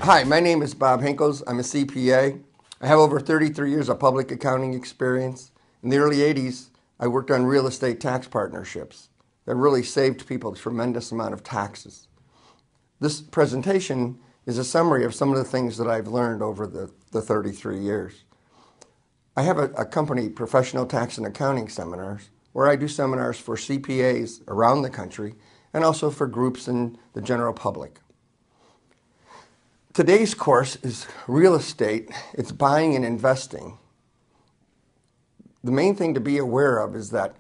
Hi, my name is Bob Hinkles. I'm a CPA. I have over 33 years of public accounting experience. In the early 80s, I worked on real estate tax partnerships that really saved people a tremendous amount of taxes. This presentation is a summary of some of the things that I've learned over the 33 years. I have a company, Professional Tax and Accounting Seminars, where I do seminars for CPAs around the country and also for groups in the general public. Today's course is real estate. It's buying and investing. The main thing to be aware of is that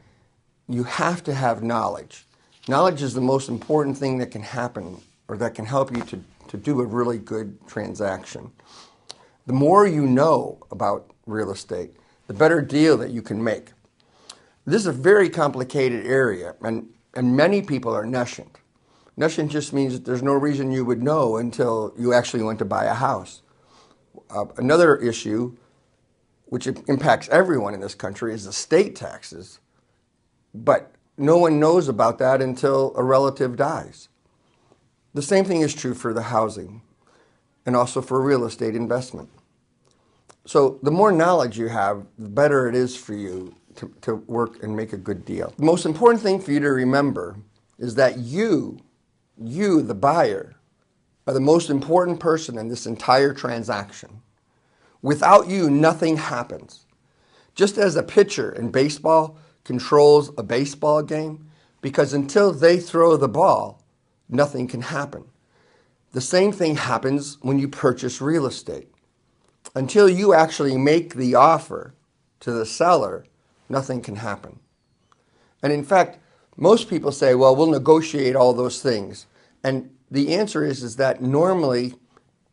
you have to have knowledge. Knowledge is the most important thing that can happen or that can help you to do a really good transaction. The more you know about real estate, the better deal that you can make. This is a very complicated area, and many people are nescient. Nescient just means that there's no reason you would know until you actually went to buy a house. Another issue, which impacts everyone in this country, is estate taxes. But no one knows about that until a relative dies. The same thing is true for the housing and also for real estate investment. So the more knowledge you have, the better it is for you to work and make a good deal. The most important thing for you to remember is that you, the buyer, are the most important person in this entire transaction. Without you, nothing happens. Just as a pitcher in baseball controls a baseball game, because until they throw the ball, nothing can happen. The same thing happens when you purchase real estate. Until you actually make the offer to the seller, nothing can happen. And in fact, most people say, well, we'll negotiate all those things. And the answer is that normally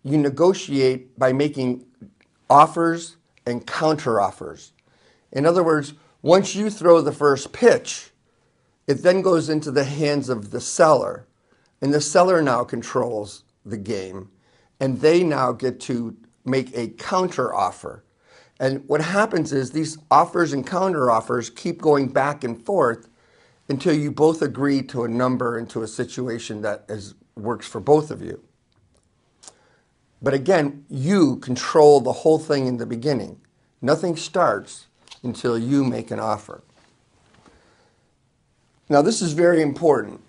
you negotiate by making offers and counteroffers. In other words, once you throw the first pitch, it then goes into the hands of the seller. And the seller now controls the game. And they now get to make a counteroffer. And what happens is these offers and counteroffers keep going back and forth until you both agree to a number and to a situation that works for both of you. But again, you control the whole thing in the beginning. Nothing starts until you make an offer. Now, this is very important.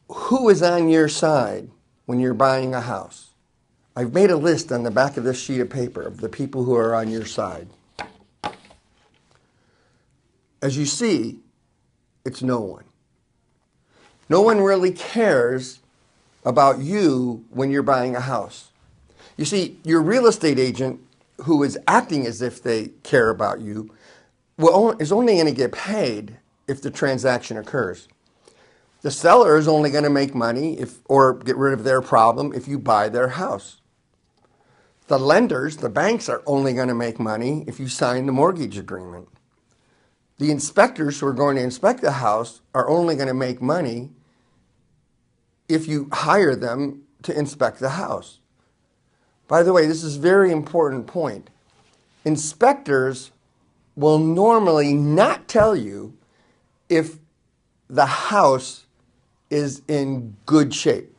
Who is on your side when you're buying a house? I've made a list on the back of this sheet of paper of the people who are on your side. As you see, it's no one. No one really cares about you when you're buying a house. You see, your real estate agent, who is acting as if they care about you, is only going to get paid if the transaction occurs. The seller is only going to make money or get rid of their problem if you buy their house. The lenders, the banks, are only going to make money if you sign the mortgage agreement. The inspectors who are going to inspect the house are only going to make money if you hire them to inspect the house. By the way, this is a very important point. Inspectors will normally not tell you if the house is in good shape.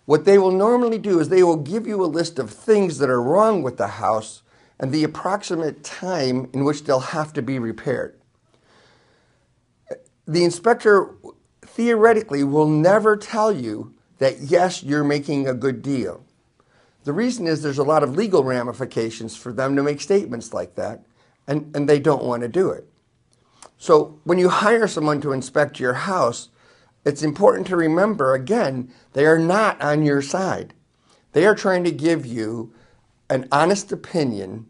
What they will normally do is they will give you a list of things that are wrong with the house and the approximate time in which they'll have to be repaired. The inspector theoretically will never tell you that, yes, you're making a good deal. The reason is there's a lot of legal ramifications for them to make statements like that, and they don't want to do it. So when you hire someone to inspect your house, it's important to remember, again, they are not on your side. They are trying to give you an honest opinion,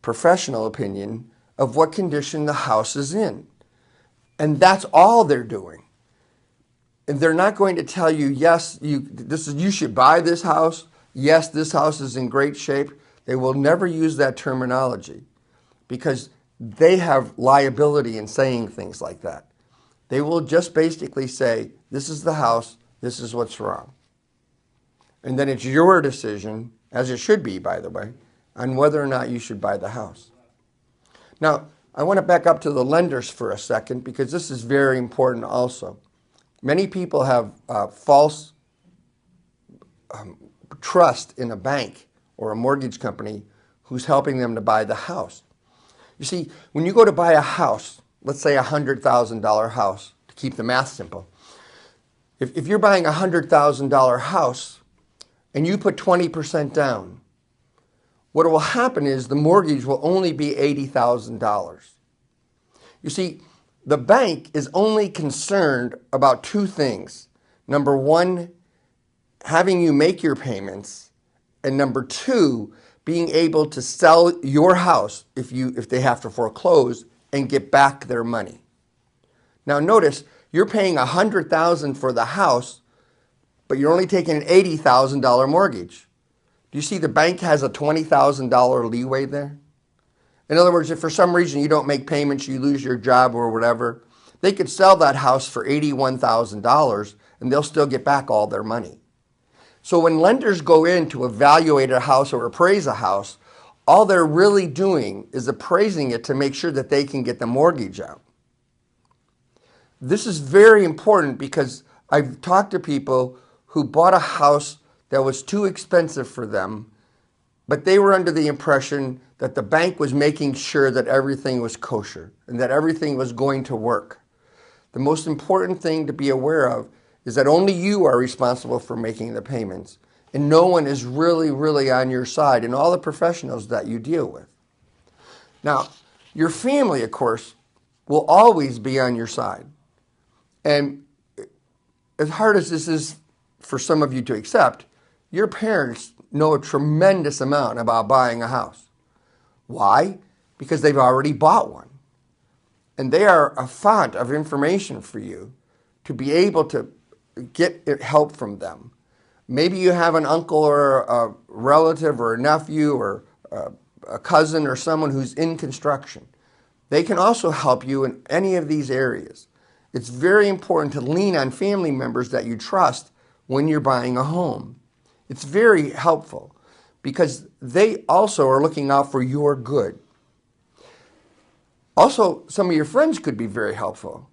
professional opinion, of what condition the house is in. And that's all they're doing. And they're not going to tell you, yes, you should buy this house. Yes, this house is in great shape. They will never use that terminology because they have liability in saying things like that. They will just basically say, this is the house, this is what's wrong. And then it's your decision, as it should be, by the way, on whether or not you should buy the house. Now, I want to back up to the lenders for a second because this is very important also. Many people have false trust in a bank or a mortgage company who's helping them to buy the house. You see, when you go to buy a house, let's say a $100,000 house, to keep the math simple, if you're buying a $100,000 house and you put 20% down, what will happen is the mortgage will only be $80,000. You see, the bank is only concerned about two things. Number one, having you make your payments, and number two, being able to sell your house if they have to foreclose and get back their money. Now notice, you're paying $100,000 for the house, but you're only taking an $80,000 mortgage. Do you see the bank has a $20,000 leeway there? In other words, if for some reason you don't make payments, you lose your job or whatever, they could sell that house for $81,000 and they'll still get back all their money. So when lenders go in to evaluate a house or appraise a house, all they're really doing is appraising it to make sure that they can get the mortgage out. This is very important because I've talked to people who bought a house that was too expensive for them, but they were under the impression that the bank was making sure that everything was kosher and that everything was going to work. The most important thing to be aware of is that only you are responsible for making the payments, and no one is really on your side in all the professionals that you deal with. Now, your family, of course, will always be on your side. And as hard as this is for some of you to accept, your parents know a tremendous amount about buying a house. Why? Because they've already bought one. And they are a font of information for you to be able to get help from them. Maybe you have an uncle or a relative or a nephew or a cousin or someone who's in construction. They can also help you in any of these areas. It's very important to lean on family members that you trust when you're buying a home. It's very helpful because they also are looking out for your good. Also, some of your friends could be very helpful.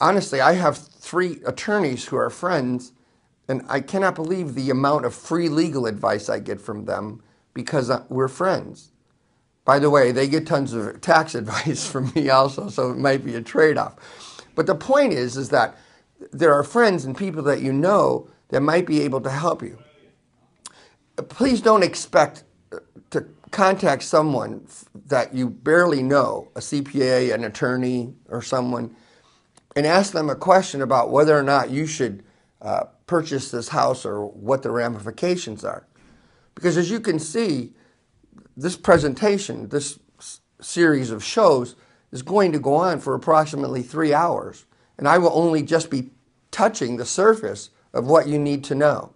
Honestly, I have 3 attorneys who are friends, and I cannot believe the amount of free legal advice I get from them because we're friends. By the way, they get tons of tax advice from me also, so it might be a trade-off. But the point is that there are friends and people that you know that might be able to help you. Please don't expect to contact someone that you barely know, a CPA, an attorney, or someone, and ask them a question about whether or not you should purchase this house or what the ramifications are. Because as you can see, this presentation, this series of shows is going to go on for approximately 3 hours. And I will only just be touching the surface of what you need to know.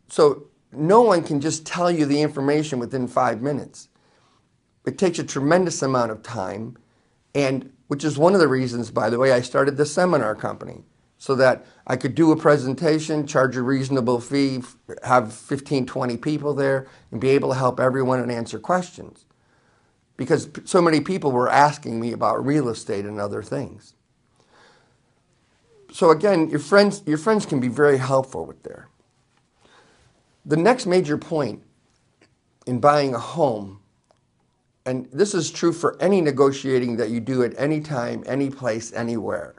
So no one can just tell you the information within 5 minutes. It takes a tremendous amount of time, and which is one of the reasons, by the way, I started the seminar company, so that I could do a presentation, charge a reasonable fee, have 15, 20 people there, and be able to help everyone and answer questions. Because so many people were asking me about real estate and other things. So again, your friends can be very helpful with there. The next major point in buying a home, and this is true for any negotiating that you do at any time, any place, anywhere,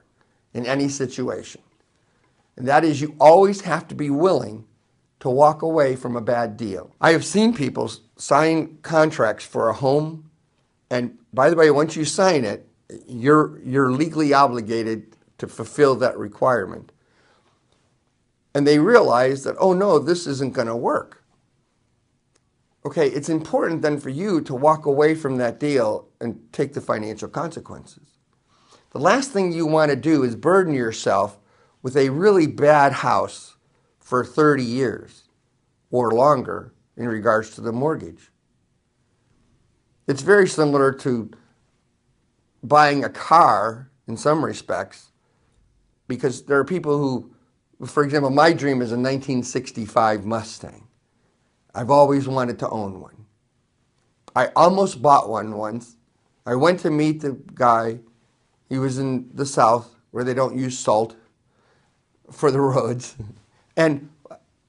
in any situation, and that is you always have to be willing to walk away from a bad deal. I have seen people sign contracts for a home, and by the way, once you sign it, you're legally obligated to fulfill that requirement. And they realize that, oh no, this isn't going to work. Okay, it's important then for you to walk away from that deal and take the financial consequences. The last thing you want to do is burden yourself with a really bad house for 30 years or longer in regards to the mortgage. It's very similar to buying a car in some respects, because there are people who, for example, my dream is a 1965 Mustang. I've always wanted to own one. I almost bought one once. I went to meet the guy. He was in the South where they don't use salt for the roads. And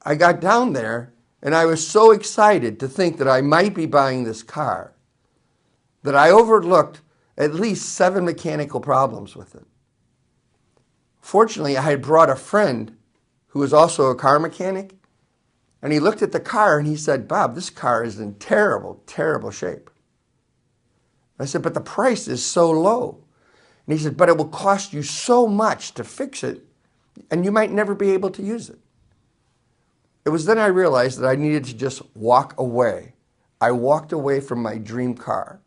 I got down there and I was so excited to think that I might be buying this car that I overlooked at least 7 mechanical problems with it. Fortunately, I had brought a friend who was also a car mechanic, and he looked at the car and he said, "Bob, this car is in terrible, terrible shape." I said, "But the price is so low." And he said, "But it will cost you so much to fix it, and you might never be able to use it." It was then I realized that I needed to just walk away. I walked away from my dream car.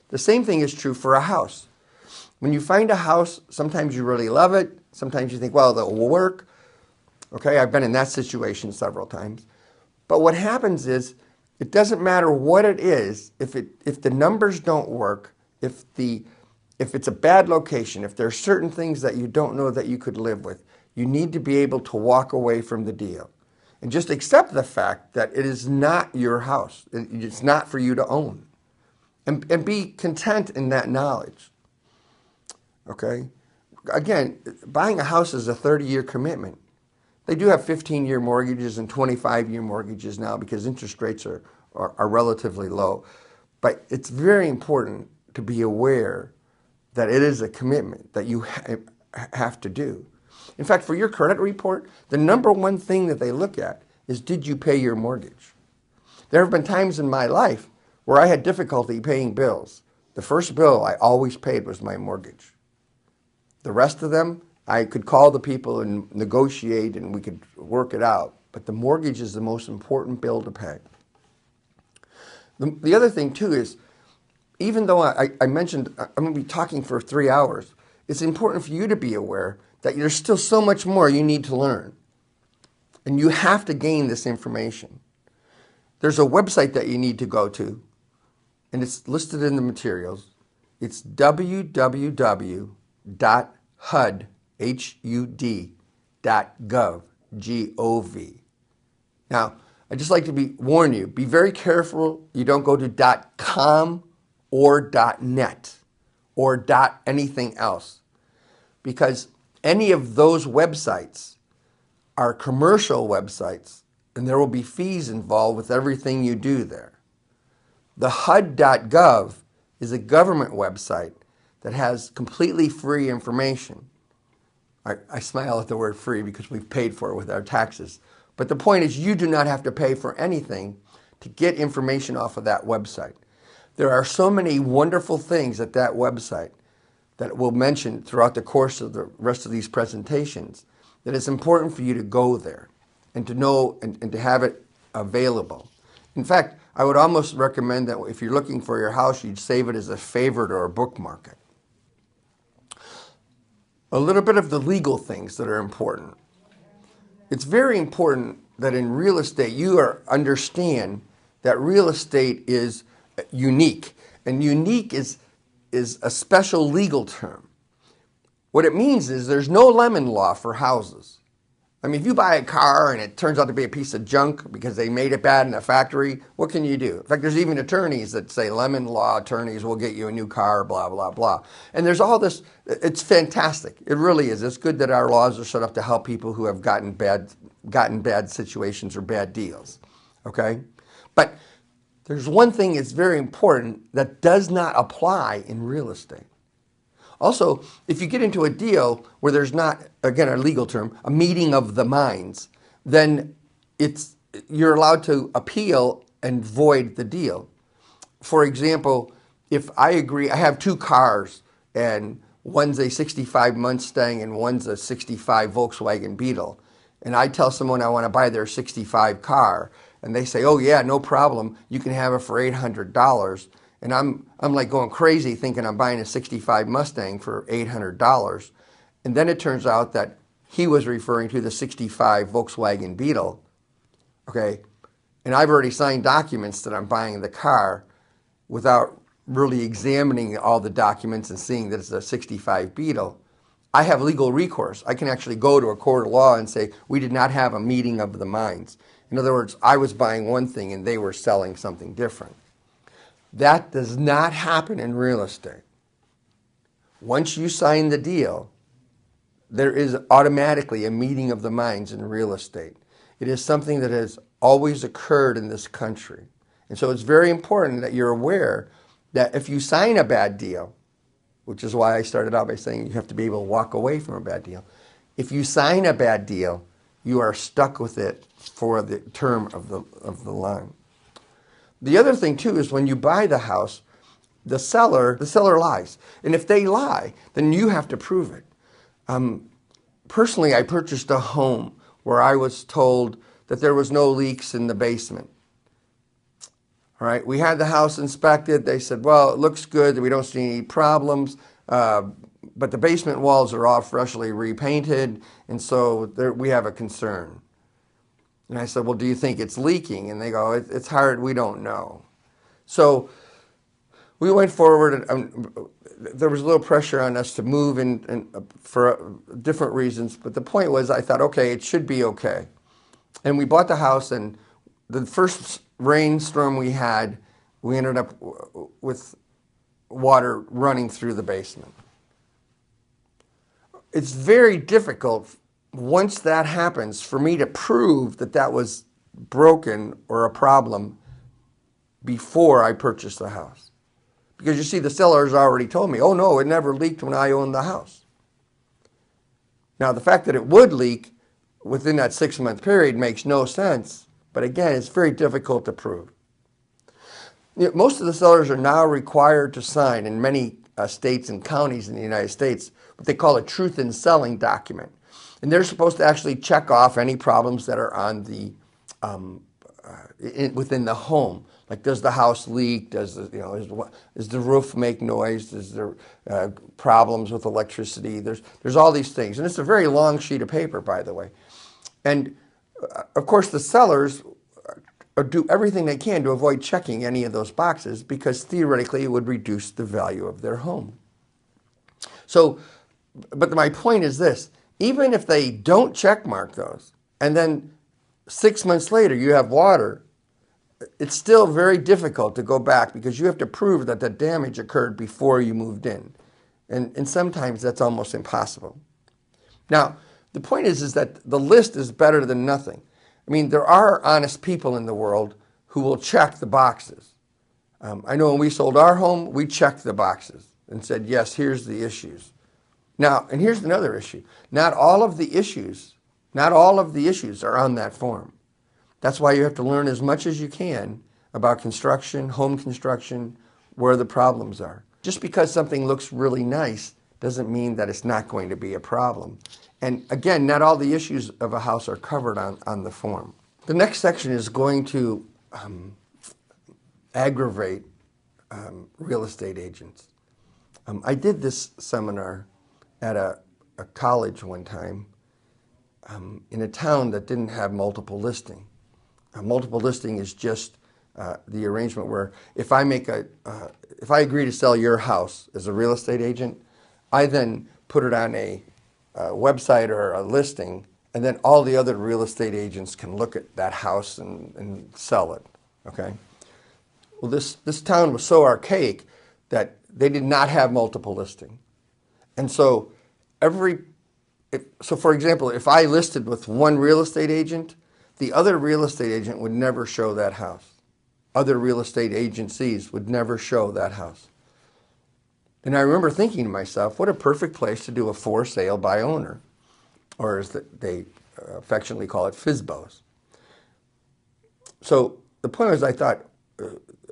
The same thing is true for a house. When you find a house, sometimes you really love it. Sometimes you think, well, that will work. Okay, I've been in that situation several times. But what happens is, it doesn't matter what it is, if the numbers don't work, if it's a bad location, if there are certain things that you don't know that you could live with, you need to be able to walk away from the deal. And just accept the fact that it is not your house. It's not for you to own. And be content in that knowledge. Okay? Again, buying a house is a 30-year commitment. They do have 15-year mortgages and 25-year mortgages now because interest rates are relatively low. But it's very important to be aware that it is a commitment that you have to do. In fact, for your credit report, the number one thing that they look at is, did you pay your mortgage? There have been times in my life where I had difficulty paying bills. The first bill I always paid was my mortgage. The rest of them, I could call the people and negotiate and we could work it out. But the mortgage is the most important bill to pay. The other thing too is, even though I mentioned I'm going to be talking for 3 hours, it's important for you to be aware that there's still so much more you need to learn. And you have to gain this information. There's a website that you need to go to, and it's listed in the materials. It's www.hud.gov, G-O-V. Now, I'd just like to warn you, be very careful you don't go to .com or .net or .anything else, because any of those websites are commercial websites, and there will be fees involved with everything you do there. The HUD.gov is a government website that has completely free information. I smile at the word free because we've paid for it with our taxes. But the point is, you do not have to pay for anything to get information off of that website. There are so many wonderful things at that website that we'll mention throughout the course of the rest of these presentations, that it's important for you to go there and to know and to have it available. In fact, I would almost recommend that if you're looking for your house, you'd save it as a favorite or a bookmark it. A little bit of the legal things that are important. It's very important that in real estate you understand that real estate is unique. And unique is a special legal term. What it means is there's no lemon law for houses. I mean, if you buy a car and it turns out to be a piece of junk because they made it bad in a factory, what can you do? In fact, there's even attorneys that say lemon law attorneys will get you a new car, blah, blah, blah. And there's all this. It's fantastic. It really is. It's good that our laws are set up to help people who have gotten bad situations or bad deals. Okay? But there's one thing that's very important that does not apply in real estate. Also, if you get into a deal where there's not, again, a legal term, a meeting of the minds, then you're allowed to appeal and void the deal. For example, if I agree, I have 2 cars, and one's a 65 Mustang and one's a 65 Volkswagen Beetle, and I tell someone I want to buy their 65 car, and they say, "Oh yeah, no problem, you can have it for $800. And I'm like going crazy thinking I'm buying a 65 Mustang for $800. And then it turns out that he was referring to the 65 Volkswagen Beetle. Okay. And I've already signed documents that I'm buying the car without really examining all the documents and seeing that it's a 65 Beetle. I have legal recourse. I can actually go to a court of law and say, we did not have a meeting of the minds. In other words, I was buying one thing and they were selling something different. That does not happen in real estate. Once you sign the deal, there is automatically a meeting of the minds in real estate. It is something that has always occurred in this country. And so it's very important that you're aware that if you sign a bad deal, which is why I started out by saying you have to be able to walk away from a bad deal. If you sign a bad deal, you are stuck with it for the term of the loan. The other thing too is when you buy the house, the seller lies. And if they lie, then you have to prove it. Personally, I purchased a home where I was told that there was no leaks in the basement. All right, we had the house inspected. They said, well, it looks good. We don't see any problems. But the basement walls are all freshly repainted. And so we have a concern. And I said, well, do you think it's leaking? And they go, it's hard. We don't know. So we went forward. There was a little pressure on us to move in for different reasons. But the point was, I thought, okay, it should be okay. And we bought the house, and the first rainstorm we had, we ended up with water running through the basement. It's very difficult once that happens for me to prove that that was broken or a problem before I purchased the house. Because you see, the sellers already told me, oh no, it never leaked when I owned the house. Now, the fact that it would leak within that 6-month period makes no sense. But again, it's very difficult to prove. You know, most of the sellers are now required to sign in many states and counties in the United States what they call a truth in selling document. And they're supposed to actually check off any problems that are on the within the home. Like, does the house leak? Does the roof make noise? Is there problems with electricity? There's all these things, and it's a very long sheet of paper, by the way. And of course, the sellers do everything they can to avoid checking any of those boxes because theoretically it would reduce the value of their home. So, but my point is this: even if they don't check mark those, and then 6 months later you have water, it's still very difficult to go back because you have to prove that the damage occurred before you moved in. And sometimes that's almost impossible. Now, the point is that the list is better than nothing. I mean, there are honest people in the world who will check the boxes. I know when we sold our home, we checked the boxes and said, yes, here's the issues. Now, and here's another issue. Not all of the issues are on that form. That's why you have to learn as much as you can about construction, home construction, where the problems are. Just because something looks really nice doesn't mean that it's not going to be a problem. And again, not all the issues of a house are covered on the form. The next section is going to aggravate real estate agents. I did this seminar at a college one time in a town that didn't have multiple listing. Multiple listing is just the arrangement where if I agree to sell your house as a real estate agent, I then put it on a website or a listing, and then all the other real estate agents can look at that house and sell it. Okay. Well, this town was so archaic that they did not have multiple listing, and so for example, if I listed with one real estate agent, the other real estate agent would never show that house. Other real estate agencies would never show that house. And I remember thinking to myself, what a perfect place to do a for sale by owner, or as they affectionately call it, FSBOs. So the point was, I thought,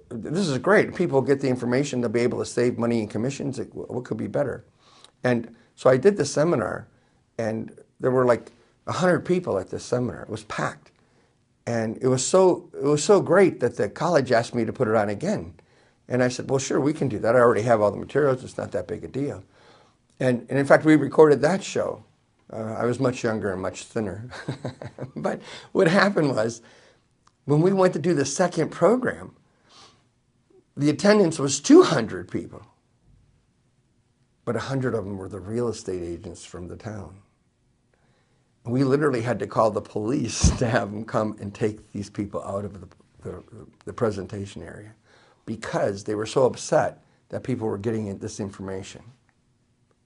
this is great. People get the information, they'll be able to save money in commissions. What could be better? And so I did the seminar, and there were like 100 people at this seminar. It was packed. And it was so great that the college asked me to put it on again. And I said, well, sure, we can do that. I already have all the materials. It's not that big a deal. And in fact, we recorded that show. I was much younger and much thinner. But what happened was, when we went to do the second program, the attendance was 200 people. But 100 of them were the real estate agents from the town. We literally had to call the police to have them come and take these people out of the presentation area because they were so upset that people were getting this information.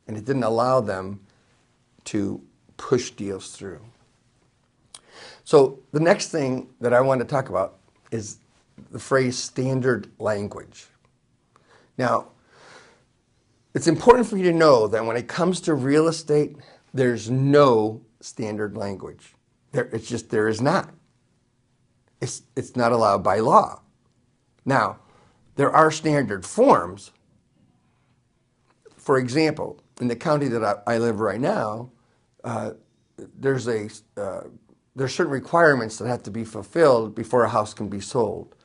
And it didn't allow them to push deals through. So the next thing that I want to talk about is the phrase standard language. Now, it's important for you to know that when it comes to real estate, there's no standard language. There is not. It's not allowed by law. Now, there are standard forms. For example, in the county that I live right now, there's certain requirements that have to be fulfilled before a house can be sold.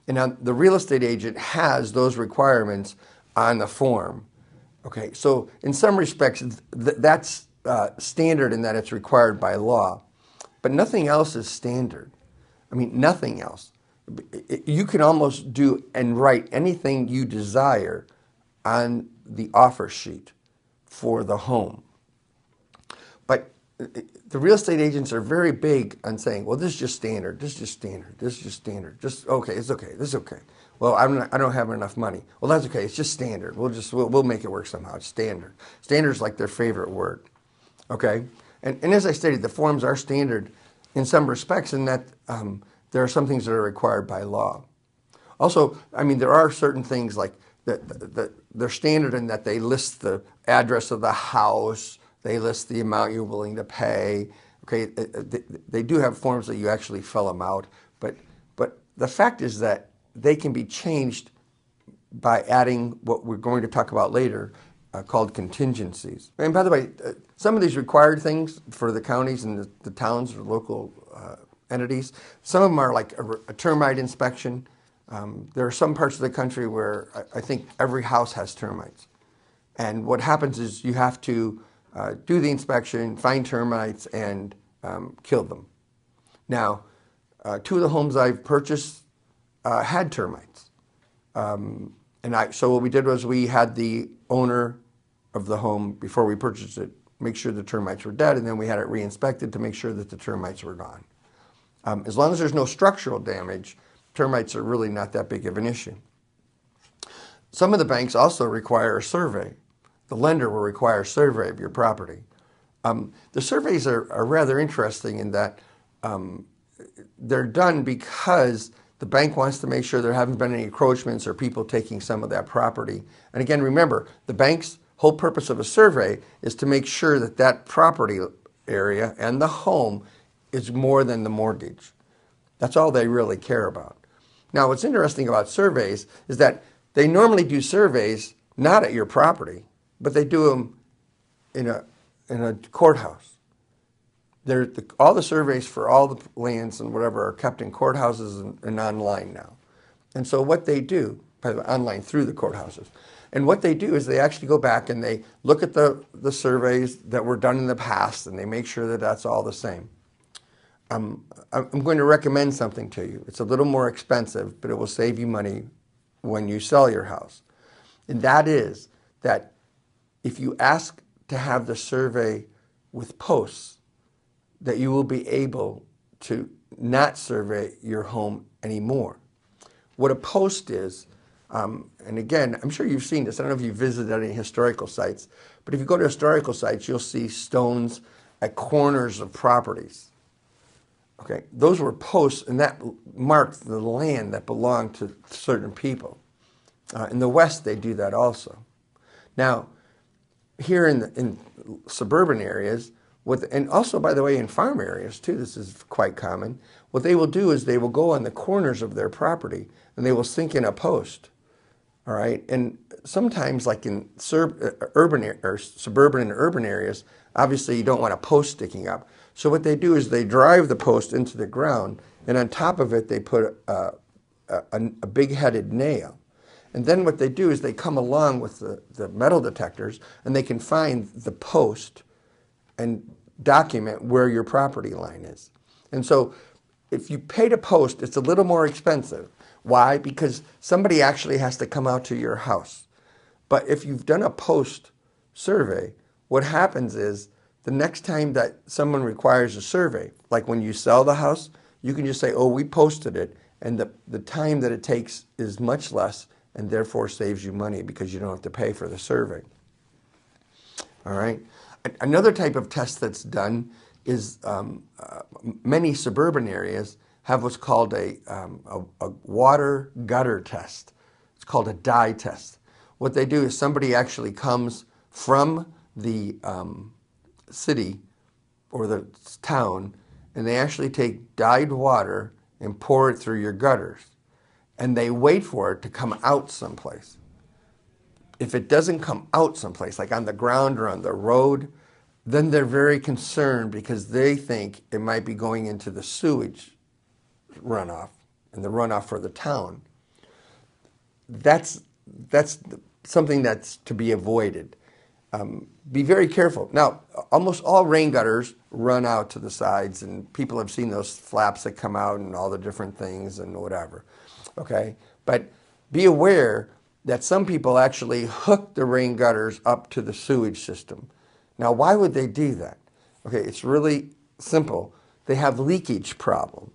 And now the real estate agent has those requirements on the form. Okay, so in some respects, that's standard in that it's required by law. But nothing else is standard. I mean, nothing else. You can almost do and write anything you desire on the offer sheet for the home. But the real estate agents are very big on saying, well, this is just standard, this is just standard, this is just standard. Just, okay, it's okay, this is okay. Well, I don't have enough money. Well, that's okay, it's just standard. We'll make it work somehow. It's standard. Standard is like their favorite word. Okay? And as I stated, the forms are standard in some respects in that there are some things that are required by law. Also, I mean, there are certain things like that they're standard in that they list the address of the house, they list the amount you're willing to pay. Okay, they do have forms that you actually fill them out, but the fact is that they can be changed by adding what we're going to talk about later, called contingencies. And by the way, some of these required things for the counties and the towns or local entities, some of them are like a termite inspection. There are some parts of the country where I think every house has termites. And what happens is you have to do the inspection, find termites, and kill them. Now, two of the homes I've purchased had termites. So what we did was we had the owner of the home, before we purchased it, make sure the termites were dead, and then we had it re-inspected to make sure that the termites were gone. As long as there's no structural damage, termites are really not that big of an issue. Some of the banks also require a survey. The lender will require a survey of your property. The surveys are rather interesting in that they're done because the bank wants to make sure there haven't been any encroachments or people taking some of that property. And again, remember, the bank's whole purpose of a survey is to make sure that that property area and the home is more than the mortgage. That's all they really care about. Now, what's interesting about surveys is that they normally do surveys not at your property, but they do them in a courthouse. All the surveys for all the lands and whatever are kept in courthouses and online now. And so what they do, by the way, online through the courthouses, and what they do is they actually go back and they look at the surveys that were done in the past and they make sure that that's all the same. I'm going to recommend something to you. It's a little more expensive, but it will save you money when you sell your house. And that is that if you ask to have the survey with posts, that you will be able to not survey your home anymore. What a post is, and again, I'm sure you've seen this. I don't know if you've visited any historical sites, but if you go to historical sites, you'll see stones at corners of properties. Okay, those were posts, and that marked the land that belonged to certain people. In the West, they do that also. Now, here in suburban areas, and also, by the way, in farm areas too, this is quite common, what they will do is they will go on the corners of their property and they will sink in a post. All right, and sometimes, like in suburban and urban areas, obviously you don't want a post sticking up. So what they do is they drive the post into the ground, and on top of it they put a big-headed nail. And then what they do is they come along with the metal detectors, and they can find the post and document where your property line is. And so if you paid a post, it's a little more expensive. Why? Because somebody actually has to come out to your house. But if you've done a post survey, what happens is the next time that someone requires a survey, like when you sell the house, you can just say, oh, we posted it, and the time that it takes is much less and therefore saves you money because you don't have to pay for the survey. All right? Another type of test that's done is many suburban areas have what's called a water gutter test. It's called a dye test. What they do is somebody actually comes from the city or the town, and they actually take dyed water and pour it through your gutters, and they wait for it to come out someplace. If it doesn't come out someplace, like on the ground or on the road, then they're very concerned because they think it might be going into the sewage runoff and the runoff for the town. That's something that's to be avoided. Be very careful. Now, almost all rain gutters run out to the sides, and people have seen those flaps that come out and all the different things and whatever. Okay? But be aware that some people actually hook the rain gutters up to the sewage system. Now, why would they do that? Okay, it's really simple. They have leakage problem.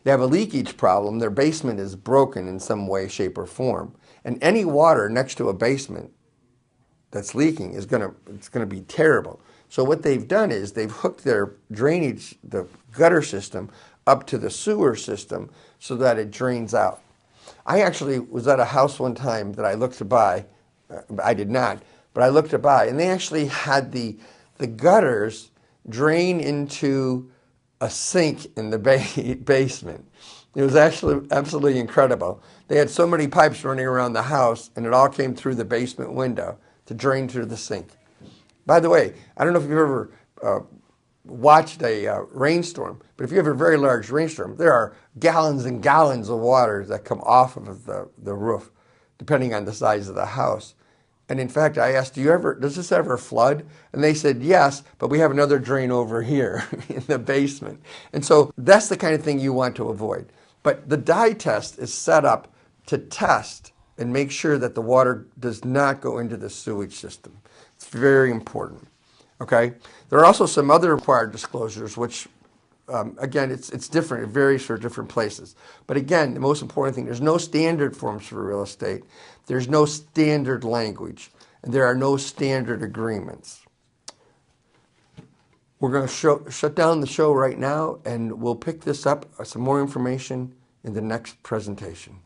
They have a leakage problem. Their basement is broken in some way, shape, or form. And any water next to a basement that's leaking is it's gonna be terrible. So what they've done is they've hooked their drainage, the gutter system, up to the sewer system so that it drains out. I actually was at a house one time that I looked to buy. I did not, but I looked to buy, and they actually had the gutters drain into a sink in the basement. It was actually absolutely incredible. They had so many pipes running around the house, and it all came through the basement window to drain through the sink. By the way, I don't know if you've ever watched a rainstorm, but if you have a very large rainstorm, there are gallons and gallons of water that come off of the roof, depending on the size of the house. And in fact, I asked, does this ever flood? And they said, yes, but we have another drain over here in the basement. And so that's the kind of thing you want to avoid. But the dye test is set up to test and make sure that the water does not go into the sewage system. It's very important. Okay? There are also some other required disclosures, which, again, it's different. It varies for different places. But again, the most important thing, there's no standard forms for real estate. There's no standard language. And there are no standard agreements. We're going to shut down the show right now, and we'll pick this up, some more information, in the next presentation.